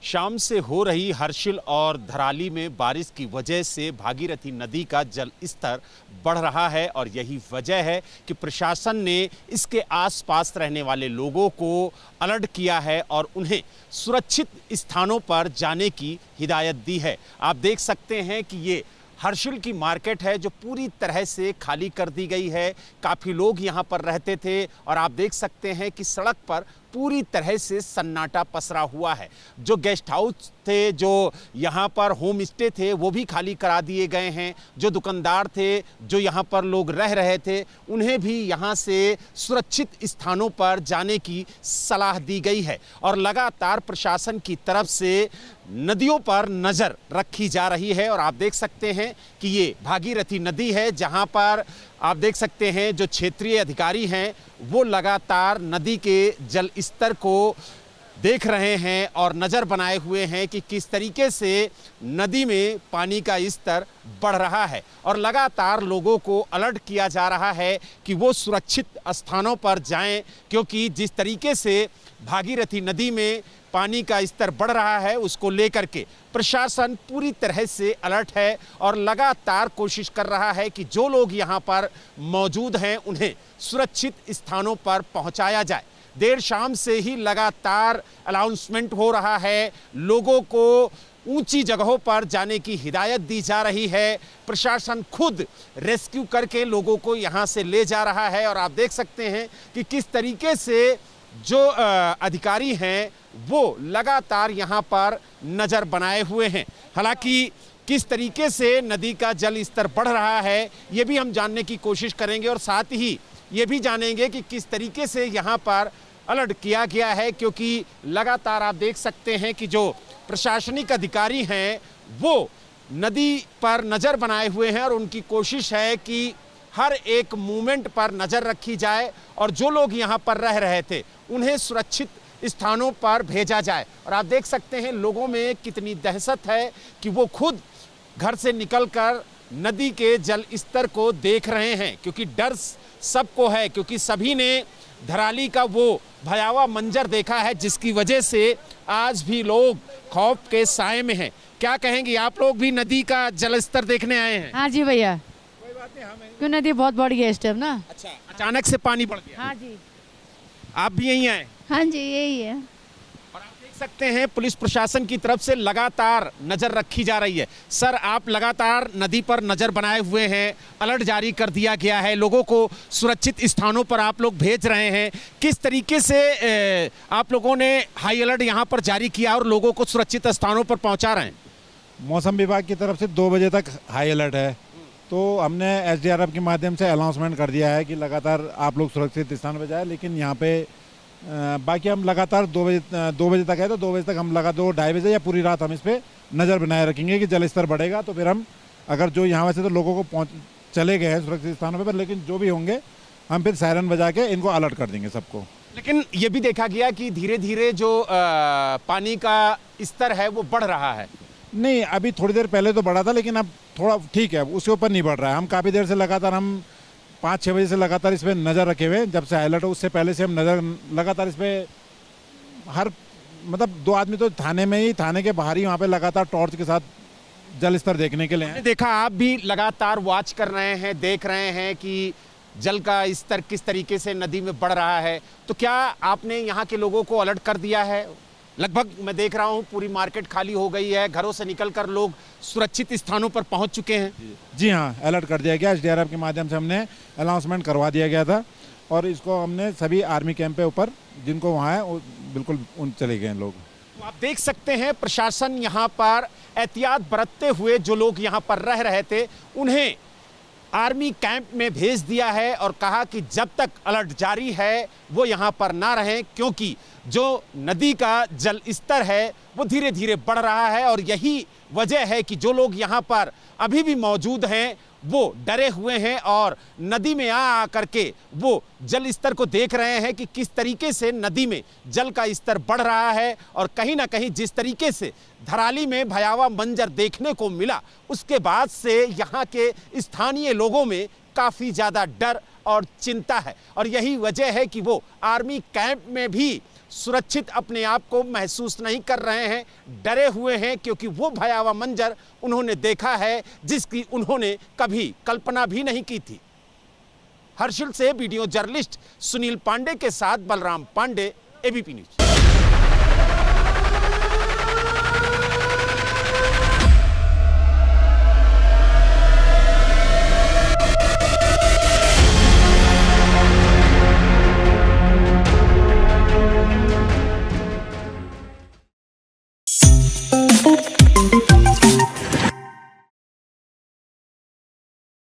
शाम से हो रही हर्षिल और धराली में बारिश की वजह से भागीरथी नदी का जल स्तर बढ़ रहा है और यही वजह है कि प्रशासन ने इसके आसपास रहने वाले लोगों को अलर्ट किया है और उन्हें सुरक्षित स्थानों पर जाने की हिदायत दी है। आप देख सकते हैं कि ये हर्षिल की मार्केट है जो पूरी तरह से खाली कर दी गई है। काफ़ी लोग यहाँ पर रहते थे और आप देख सकते हैं कि सड़क पर पूरी तरह से सन्नाटा पसरा हुआ है। जो गेस्ट हाउस थे, जो यहाँ पर होम स्टे थे, वो भी खाली करा दिए गए हैं। जो दुकानदार थे, जो यहाँ पर लोग रह रहे थे, उन्हें भी यहाँ से सुरक्षित स्थानों पर जाने की सलाह दी गई है और लगातार प्रशासन की तरफ से नदियों पर नज़र रखी जा रही है। और आप देख सकते हैं कि ये भागीरथी नदी है जहाँ पर आप देख सकते हैं जो क्षेत्रीय अधिकारी हैं वो लगातार नदी के जल स्तर को देख रहे हैं और नज़र बनाए हुए हैं कि किस तरीके से नदी में पानी का स्तर बढ़ रहा है और लगातार लोगों को अलर्ट किया जा रहा है कि वो सुरक्षित स्थानों पर जाएं, क्योंकि जिस तरीके से भागीरथी नदी में पानी का स्तर बढ़ रहा है उसको लेकर के प्रशासन पूरी तरह से अलर्ट है और लगातार कोशिश कर रहा है कि जो लोग यहाँ पर मौजूद हैं उन्हें सुरक्षित स्थानों पर पहुँचाया जाए। देर शाम से ही लगातार अनाउंसमेंट हो रहा है, लोगों को ऊंची जगहों पर जाने की हिदायत दी जा रही है। प्रशासन खुद रेस्क्यू करके लोगों को यहाँ से ले जा रहा है और आप देख सकते हैं कि किस तरीके से जो अधिकारी हैं वो लगातार यहाँ पर नज़र बनाए हुए हैं। हालांकि किस तरीके से नदी का जल स्तर बढ़ रहा है ये भी हम जानने की कोशिश करेंगे और साथ ही ये भी जानेंगे कि किस तरीके से यहाँ पर अलर्ट किया गया है, क्योंकि लगातार आप देख सकते हैं कि जो प्रशासनिक अधिकारी हैं वो नदी पर नज़र बनाए हुए हैं और उनकी कोशिश है कि हर एक मूवमेंट पर नज़र रखी जाए और जो लोग यहाँ पर रह रहे थे उन्हें सुरक्षित स्थानों पर भेजा जाए। और आप देख सकते हैं लोगों में कितनी दहशत है कि वो खुद घर से निकलकर नदी के जल स्तर को देख रहे हैं, क्योंकि डर सबको है, क्योंकि सभी ने धराली का वो भयावह मंजर देखा है जिसकी वजह से आज भी लोग खौफ के साए में हैं। क्या कहेंगे, आप लोग भी नदी का जल स्तर देखने आए हैं? हाँ जी भैया, क्यों नदी बहुत बढ़ गई है इस टाइम ना। अच्छा, अचानक से पानी बढ़ गया? हाँ जी। आप भी यहीं आए? हाँ जी, यही है। और आप देख सकते हैं पुलिस प्रशासन की तरफ से लगातार नजर रखी जा रही है। सर, आप लगातार नदी पर नजर बनाए हुए हैं, अलर्ट जारी कर दिया गया है, लोगों को सुरक्षित स्थानों पर आप लोग भेज रहे हैं। किस तरीके से आप लोगों ने हाई अलर्ट यहाँ पर जारी किया और लोगों को सुरक्षित स्थानों पर पहुँचा रहे हैं? मौसम विभाग की तरफ से 2 बजे तक हाई अलर्ट है, तो हमने एसडीआरएफ के माध्यम से अनाउंसमेंट कर दिया है कि लगातार आप लोग सुरक्षित स्थान पर जाए। लेकिन यहाँ पे बाकी हम लगातार 2 बजे तक है, तो 2 बजे तक हम लगातार 2-2:30 बजे या पूरी रात हम इस पर नज़र बनाए रखेंगे कि जल स्तर बढ़ेगा तो फिर हम अगर जो यहाँ वैसे तो लोगों को चले गए हैं सुरक्षित स्थानों पर, लेकिन जो भी होंगे हम फिर सायरन बजा के इनको अलर्ट कर देंगे सबको। लेकिन ये भी देखा गया कि धीरे धीरे जो पानी का स्तर है वो बढ़ रहा है। नहीं, अभी थोड़ी देर पहले तो बढ़ा था लेकिन अब थोड़ा ठीक है, उसके ऊपर नहीं बढ़ रहा है। हम काफ़ी देर से लगातार हम 5-6 बजे से लगातार इस पर नज़र रखे हुए हैं। जब से हाईलाइट हो उससे पहले से हम नज़र लगातार इस पर हर मतलब 2 आदमी तो थाने के बाहर ही वहाँ पे लगातार टॉर्च के साथ जल स्तर देखने के लिए हैं। देखा, आप भी लगातार वॉच कर रहे हैं, देख रहे हैं कि जल का स्तर किस तरीके से नदी में बढ़ रहा है, तो क्या आपने यहाँ के लोगों को अलर्ट कर दिया है? लगभग मैं देख रहा हूँ पूरी मार्केट खाली हो गई है, घरों से निकलकर लोग सुरक्षित स्थानों पर पहुँच चुके हैं। जी हाँ, अलर्ट कर दिया गया। एसडीआरएफ के माध्यम से हमने अनाउंसमेंट करवा दिया गया था और इसको हमने सभी आर्मी कैंप पे ऊपर जिनको वहाँ है वो बिल्कुल उन चले गए लोग। तो आप देख सकते हैं प्रशासन यहाँ पर एहतियात बरतते हुए जो लोग यहाँ पर रह रहे थे उन्हें आर्मी कैंप में भेज दिया है और कहा कि जब तक अलर्ट जारी है वो यहाँ पर ना रहें, क्योंकि जो नदी का जल स्तर है वो धीरे धीरे बढ़ रहा है और यही वजह है कि जो लोग यहाँ पर अभी भी मौजूद हैं वो डरे हुए हैं और नदी में आ करके वो जल स्तर को देख रहे हैं कि किस तरीके से नदी में जल का स्तर बढ़ रहा है। और कहीं ना कहीं जिस तरीके से धराली में भयावह मंजर देखने को मिला उसके बाद से यहाँ के स्थानीय लोगों में काफ़ी ज़्यादा डर और चिंता है और यही वजह है कि वो आर्मी कैंप में भी सुरक्षित अपने आप को महसूस नहीं कर रहे हैं, डरे हुए हैं, क्योंकि वो भयावह मंजर उन्होंने देखा है जिसकी उन्होंने कभी कल्पना भी नहीं की थी। हर्षिल से वीडियो जर्नलिस्ट सुनील पांडे के साथ बलराम पांडे, एबीपी न्यूज।